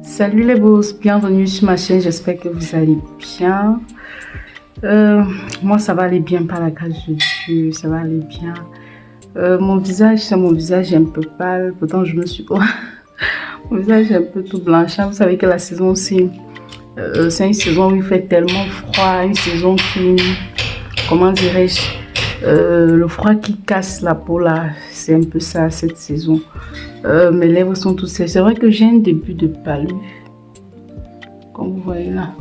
Salut les boss, bienvenue sur ma chaîne, j'espère que vous allez bien. Moi ça va aller bien par la grâce de Dieu, ça va aller bien. Mon visage est un peu pâle, pourtant je me suis... Mon visage est un peu tout blanchâtre, vous savez que la saison aussi, c'est une saison où il fait tellement froid, une saison qui, comment dirais-je, le froid qui casse la peau là, c'est un peu ça cette saison. Mes lèvres sont toutes sèches, c'est vrai que j'ai un début de pâlure. Comme vous voyez là,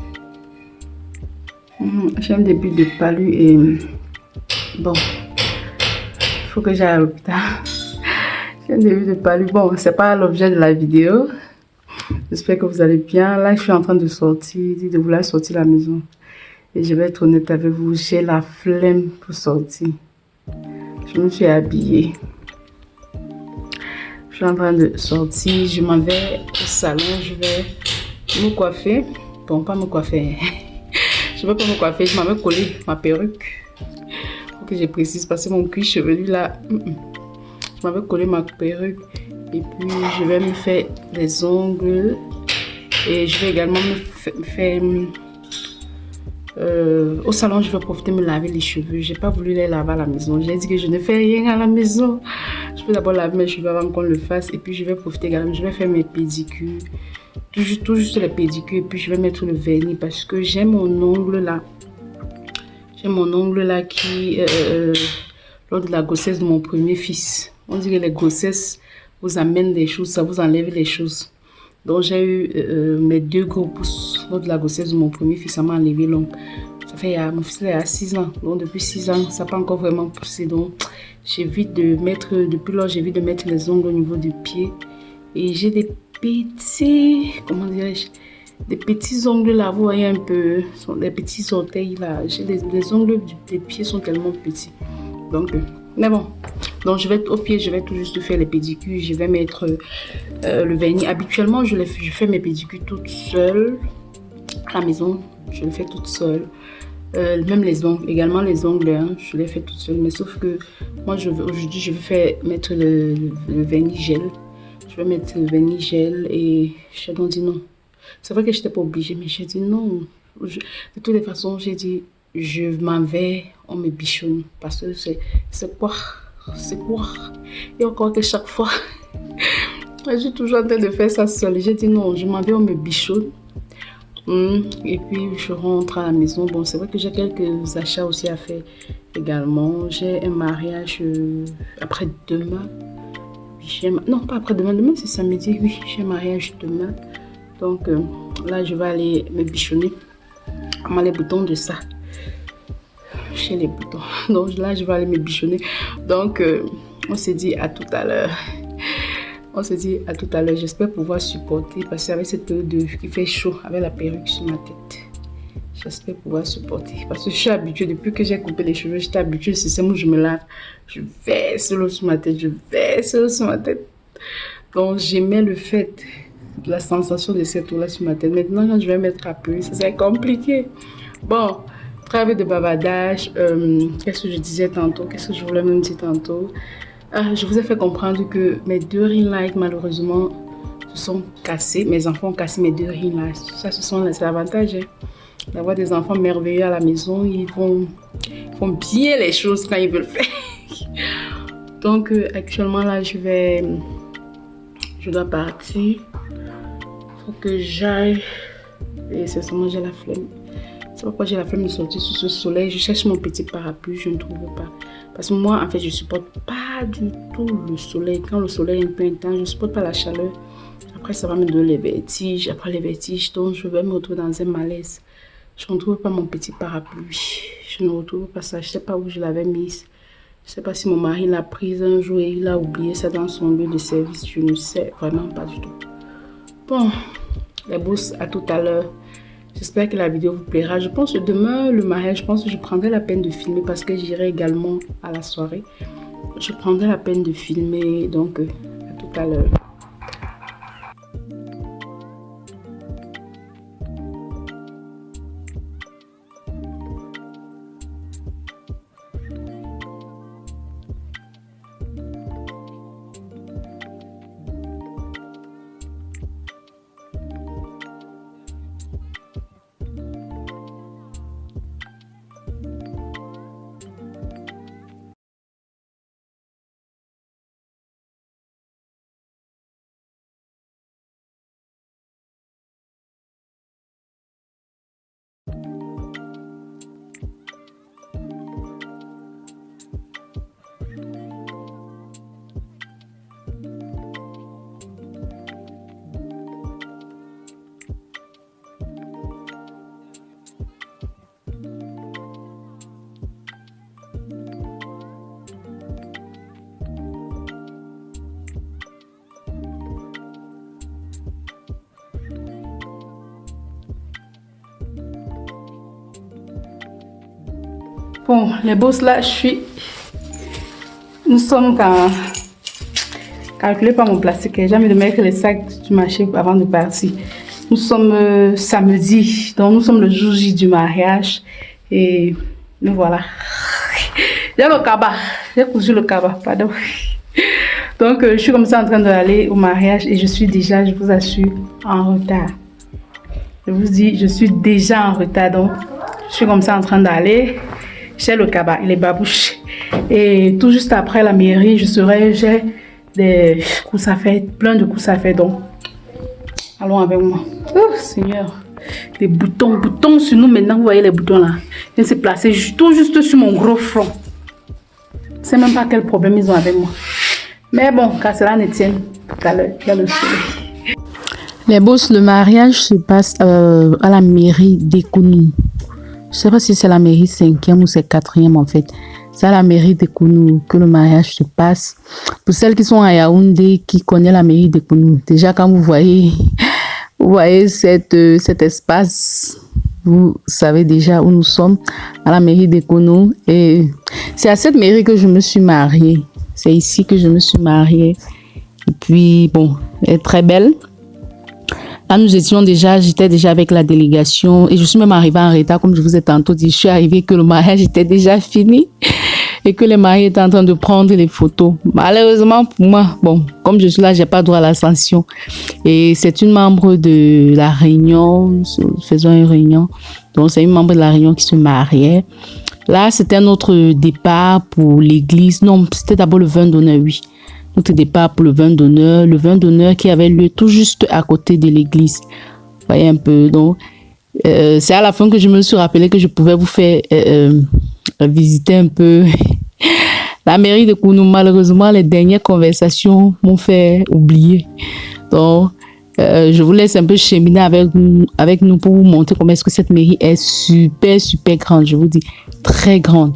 j'ai un début de palu et bon, il faut que j'aille à l'hôpital. J'ai un début de palu. Bon, c'est pas l'objet de la vidéo. J'espère que vous allez bien. Là, je suis en train de sortir, de vouloir sortir la maison. Et je vais être honnête avec vous, j'ai la flemme pour sortir. Je me suis habillée. Je suis en train de sortir. Je m'en vais au salon. Je vais me coiffer. Bon, pas me coiffer. Je vais pas me coiffer. Je m'en vais coller ma perruque. Faut que je précise parce que mon cuir chevelu là, je m'avais collé ma perruque et puis je vais me faire les ongles et je vais également me faire au salon. Je vais profiter de me laver les cheveux. J'ai pas voulu les laver à la maison. J'ai dit que je ne fais rien à la maison. Je vais d'abord laver mes cheveux avant qu'on le fasse et puis je vais profiter également. Je vais faire mes pédicures, tout juste les pédicures et puis je vais mettre le vernis parce que j'ai mon ongle là. J'ai mon ongle là qui, lors de la grossesse de mon premier fils, on dit que les grossesses vous amènent des choses, ça vous enlève les choses. Donc j'ai eu mes 2 gros pouces lors de la grossesse de mon premier fils, ça m'a enlevé l'ongle. Ça fait, mon fils il a 6 ans, donc depuis 6 ans, ça n'a pas encore vraiment poussé. Donc j'évite de mettre, depuis lors j'évite de mettre les ongles au niveau du pied. Et j'ai des petits, comment dirais-je, des petits ongles là, vous voyez un peu, les petits orteils là. J'ai les ongles des pieds sont tellement petits. Donc, mais bon. Donc je vais au pied, je vais tout juste faire les pédicures. Je vais mettre le vernis. Habituellement, je fais mes pédicures toute seule à la maison. Je le fais toute seule. Même les ongles, également les ongles, hein, je les fais toute seule. Mais sauf que moi, aujourd'hui, je vais mettre le vernis gel. Je vais mettre le vernis gel et j'ai donc dit non. C'est vrai que je n'étais pas obligée, mais j'ai dit non. De toutes les façons, j'ai dit, je m'en vais, on me bichonne. Parce que c'est quoi? C'est quoi? Et encore que chaque fois, je suis toujours en train de faire ça seule. J'ai dit non, je m'en vais, on me bichonne. Et puis, je rentre à la maison. Bon, c'est vrai que j'ai quelques achats aussi à faire également. J'ai un mariage après-demain. Non, pas après-demain. Demain, c'est samedi. Oui, j'ai un mariage demain. Donc là, je vais aller me bichonner. Comment les boutons de ça? Chez les boutons. Donc là, je vais aller me bichonner. Donc, on s'est dit à tout à l'heure. On se dit à tout à l'heure. J'espère pouvoir supporter. Parce qu'avec cette période qui fait chaud, avec la perruque sur ma tête, j'espère pouvoir supporter. Parce que je suis habituée, depuis que j'ai coupé les cheveux, j'étais habituée. C'est ça où je me lave. Je verse l'eau sur ma tête. Je verse l'eau sur ma tête. Donc, j'aimais le fait de la sensation de cette eau-là sur ma tête. Maintenant, quand je vais mettre à pluie, c'est compliqué. Bon, travail de bavardage. Qu'est-ce que je disais tantôt? Qu'est-ce que je voulais même dire tantôt? Je vous ai fait comprendre que mes 2 ring lights, malheureusement, se sont cassés. Mes enfants ont cassé mes 2 ring lights. Ça, c'est l'avantage d'avoir des enfants merveilleux à la maison. Ils font bien les choses quand ils veulent faire. Donc, actuellement, là, je dois partir. Faut que j'aille. Et c'est seulement j'ai la flemme. C'est pourquoi j'ai la flemme de sortir sous ce soleil. Je cherche mon petit parapluie, je ne trouve pas. Parce que moi, en fait, je ne supporte pas du tout le soleil. Quand le soleil est un peu intense, je ne supporte pas la chaleur. Après, ça va me donner les vertiges. Après les vertiges, donc je vais me retrouver dans un malaise. Je ne trouve pas mon petit parapluie. Je ne retrouve pas ça. Je ne sais pas où je l'avais mise. Je ne sais pas si mon mari l'a prise un jour et il a oublié ça dans son lieu de service. Je ne sais vraiment pas du tout. Bon, les bourses, à tout à l'heure. J'espère que la vidéo vous plaira. Je pense que demain, le mariage, je pense que je prendrai la peine de filmer parce que j'irai également à la soirée. Je prendrai la peine de filmer, donc à tout à l'heure. Bon, les boss là, nous sommes quand calculé par mon plastique. J'ai envie de mettre les sacs du marché avant de partir. Nous sommes samedi, donc nous sommes le jour J du mariage. Et nous voilà. J'ai le cabas, j'ai cousu le cabas, pardon. Donc je suis comme ça en train d'aller au mariage et je suis déjà, je vous assure, en retard. Je vous dis, je suis déjà en retard, donc je suis comme ça en train d'aller. J'ai le cabas, il est babouche. Et tout juste après la mairie, j'ai des courses à faire, plein de courses à faire, donc allons avec moi. Oh Seigneur, des boutons sur nous maintenant, vous voyez les boutons là. Ils se placer tout juste sur mon gros front. Je ne sais même pas quel problème ils ont avec moi. Mais bon, qu'à cela ne tienne, tout à l'heure, il y a le soleil. Les boss, le mariage se passe à la mairie d'Ekounou. Je ne sais pas si c'est la mairie 5e ou c'est 4e en fait. C'est à la mairie d'Ekounou que le mariage se passe. Pour celles qui sont à Yaoundé, qui connaissent la mairie d'Ekounou, déjà quand vous voyez cet espace, vous savez déjà où nous sommes, à la mairie d'Ekounou. Et c'est à cette mairie que je me suis mariée. C'est ici que je me suis mariée. Et puis, bon, elle est très belle. Là, j'étais déjà avec la délégation et je suis même arrivée en retard, comme je vous ai tantôt dit. Je suis arrivée que le mariage était déjà fini et que les mariés étaient en train de prendre les photos. Malheureusement pour moi, bon, comme je suis là, j'ai pas droit à l'ascension. Et c'est une membre de la réunion, nous faisons une réunion. Donc, c'est une membre de la réunion qui se mariait. Là, c'était notre départ pour l'église. Non, c'était d'abord le vin d'honneur, oui. Notre départ pour le vin d'honneur qui avait lieu tout juste à côté de l'église. Vous voyez un peu. Donc, c'est à la fin que je me suis rappelé que je pouvais vous faire visiter un peu la mairie de Kounou. Malheureusement, les dernières conversations m'ont fait oublier. Donc, je vous laisse un peu cheminer avec nous pour vous montrer comment est-ce que cette mairie est super, super grande. Je vous dis, très grande.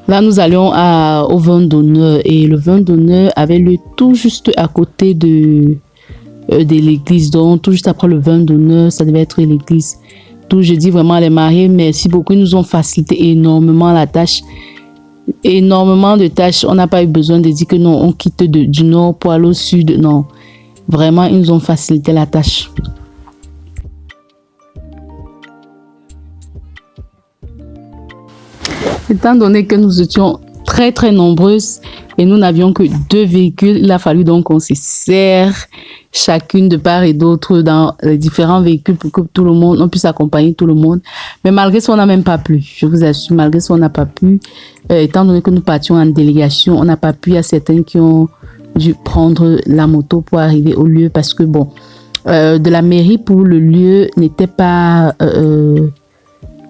Là, nous allions au vin d'honneur et le vin d'honneur avait lieu tout juste à côté de l'église. Donc, tout juste après le vin d'honneur, ça devait être l'église. Donc, je dis vraiment les mariés, merci beaucoup. Ils nous ont facilité énormément la tâche. Énormément de tâches. On n'a pas eu besoin de dire que non, on quitte du nord pour aller au sud. Non, vraiment, ils nous ont facilité la tâche. Étant donné que nous étions très très nombreuses et nous n'avions que 2 véhicules, il a fallu donc qu'on se serre chacune de part et d'autre dans les différents véhicules pour que tout le monde, on puisse accompagner tout le monde. Mais malgré ça, on n'a même pas pu. Je vous assure, malgré ça, on n'a pas pu. Étant donné que nous partions en délégation, on n'a pas pu. Il y a certains qui ont dû prendre la moto pour arriver au lieu parce que bon, de la mairie pour le lieu n'était pas...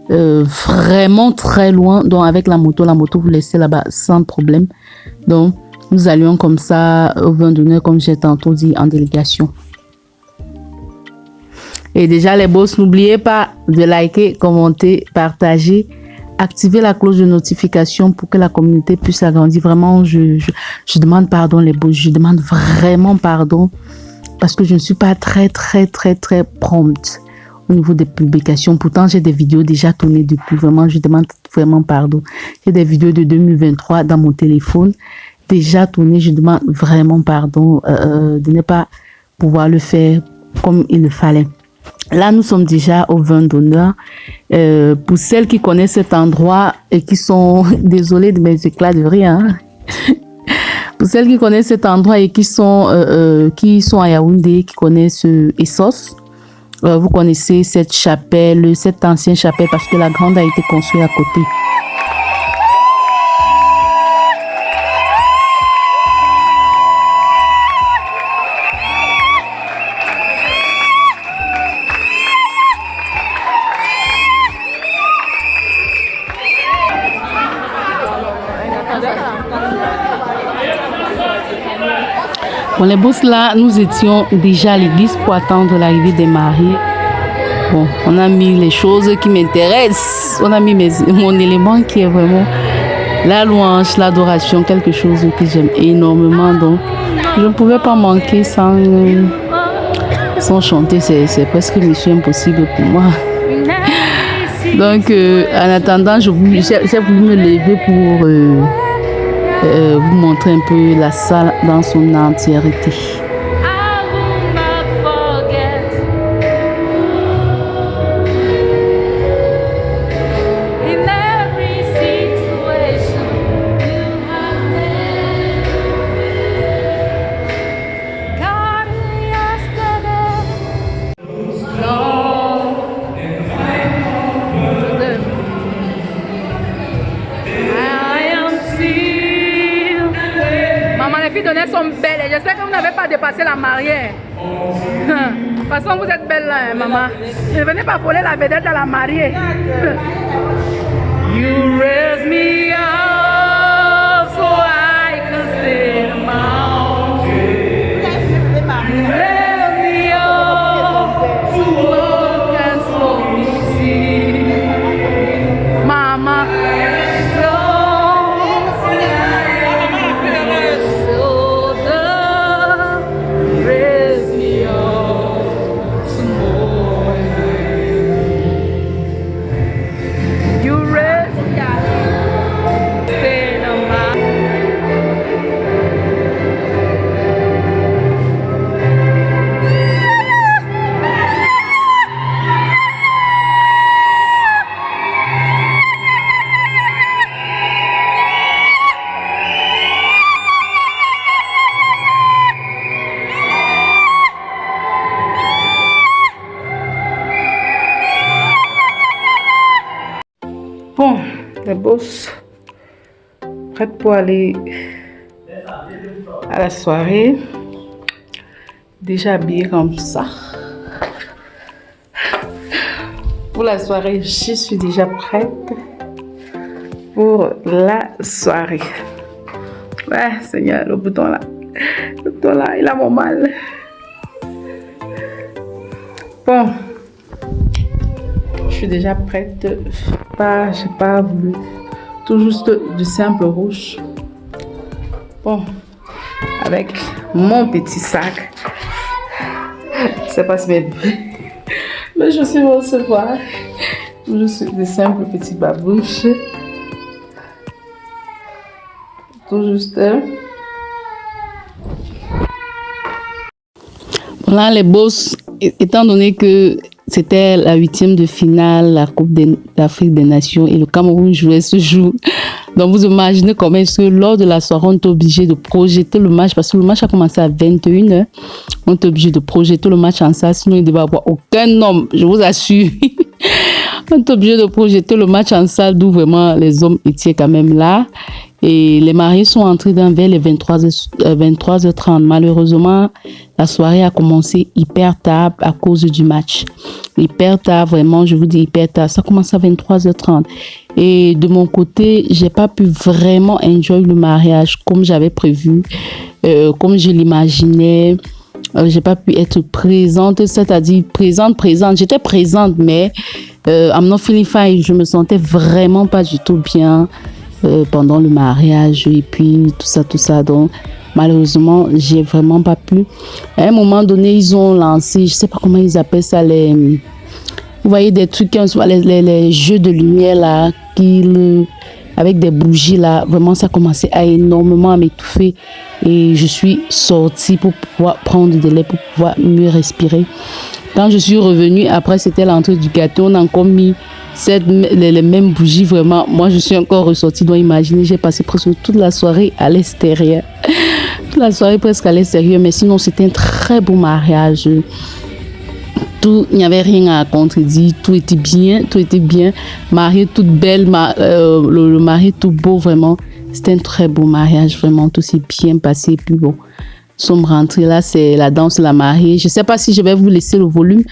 vraiment très loin, donc avec la moto vous laissez là-bas sans problème. Donc nous allions comme ça au vin d'honneur, comme j'ai tantôt dit, en délégation. Et déjà les boss, n'oubliez pas de liker, commenter, partager, activer la cloche de notification pour que la communauté puisse s'agrandir. Vraiment, je demande pardon les boss, je demande vraiment pardon parce que je ne suis pas très prompte au niveau des publications. Pourtant, j'ai des vidéos déjà tournées depuis. Vraiment, je demande vraiment pardon. J'ai des vidéos de 2023 dans mon téléphone déjà tournées. Je demande vraiment pardon de ne pas pouvoir le faire comme il le fallait. Là, nous sommes déjà au vin d'honneur. Pour celles qui connaissent cet endroit et qui sont désolées de mes éclats de rire, hein. Pour celles qui connaissent cet endroit et qui sont à Yaoundé, qui connaissent Essos, vous connaissez cette chapelle, cette ancienne chapelle, parce que la grande a été construite à côté. Bon, les boss là, nous étions déjà à l'église pour attendre l'arrivée des mariés. Bon, on a mis les choses qui m'intéressent. On a mis mon élément qui est vraiment la louange, l'adoration, quelque chose que j'aime énormément. Donc, je ne pouvais pas manquer sans chanter. C'est presque mission impossible pour moi. Donc, en attendant, j'ai voulu me lever pour vous montrer un peu la salle dans son entièreté. Maman, les filles données sont belles. J'espère que vous n'avez pas dépassé la mariée. De toute façon, vous êtes belle là, hein, maman. Ne venez pas voler la vedette à la mariée. You raise me up so I can stay mountain. You raise me up so I can sow me seed. Mama. Bon, les boss prêtes pour aller à la soirée. Déjà habillée comme ça. Pour la soirée, je suis déjà prête pour la soirée. Ouais, Seigneur, le bouton là. Le bouton là, il a mon mal. Bon. Je suis déjà prête. J'ai pas voulu. Tout juste du simple rouge. Bon. Avec mon petit sac. Je sais pas si mais je suis recevoir. Je suis des simples petits babouches. Tout juste. Voilà les boss, étant donné que c'était la 8e de finale, la Coupe d'Afrique des Nations et le Cameroun jouait ce jour. Donc vous imaginez comment est-ce que lors de la soirée, on est obligé de projeter le match parce que le match a commencé à 21h. On est obligé de projeter le match en salle, sinon il ne devait y avoir aucun homme, je vous assure. On est obligé de projeter le match en salle d'où vraiment les hommes étaient quand même là. Et les mariés sont entrés vers les 23h30. Malheureusement, la soirée a commencé hyper tard à cause du match. Hyper tard, vraiment, je vous dis hyper tard. Ça commence à 23h30. Et de mon côté, j'ai pas pu vraiment enjoy le mariage comme j'avais prévu, comme je l'imaginais. J'ai pas pu être présente, c'est-à-dire présente. J'étais présente, mais I'm not feeling fine. Je me sentais vraiment pas du tout bien pendant le mariage et puis tout ça. Donc, malheureusement, j'ai vraiment pas pu. À un moment donné, ils ont lancé, je sais pas comment ils appellent ça, vous voyez des trucs, les jeux de lumière là, avec des bougies là, vraiment ça commençait à énormément m'étouffer et je suis sortie pour pouvoir prendre de l'air, pour pouvoir mieux respirer. Quand je suis revenue, après c'était l'entrée du gâteau, on a encore mis les mêmes bougies, vraiment. Moi, je suis encore ressortie, donc imaginez, j'ai passé presque toute la soirée à l'extérieur. Toute la soirée presque à l'extérieur, mais sinon c'était un très beau mariage. Tout, il n'y avait rien à contredire, tout était bien. Mariée toute belle, le mari tout beau, vraiment. C'était un très beau mariage, vraiment, tout s'est bien passé. Puis bon, nous sommes rentrés là, c'est la danse de la mariée. Je ne sais pas si je vais vous laisser le volume,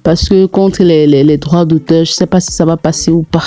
parce que contre les droits d'auteur, je ne sais pas si ça va passer ou pas.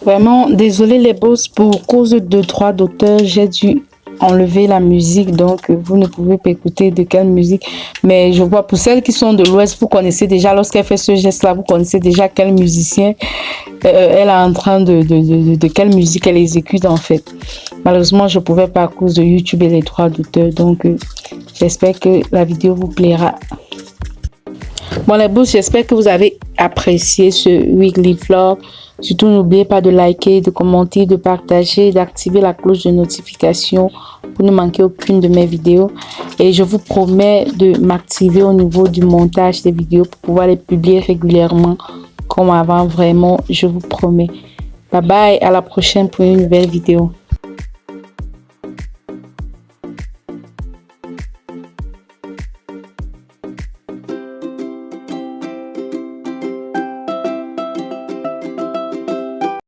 Vraiment, désolé les boss, pour cause de droit d'auteur, j'ai dû enlever la musique, donc vous ne pouvez pas écouter de quelle musique. Mais je vois pour celles qui sont de l'Ouest, vous connaissez déjà, lorsqu'elle fait ce geste-là, vous connaissez déjà quel musicien elle est en train de quelle musique elle exécute en fait. Malheureusement, je ne pouvais pas à cause de YouTube et les droits d'auteur, donc j'espère que la vidéo vous plaira. Bon les boss, j'espère que vous avez apprécié ce weekly vlog. Surtout, n'oubliez pas de liker, de commenter, de partager, d'activer la cloche de notification pour ne manquer aucune de mes vidéos. Et je vous promets de m'activer au niveau du montage des vidéos pour pouvoir les publier régulièrement comme avant. Vraiment, je vous promets. Bye bye, à la prochaine pour une nouvelle vidéo.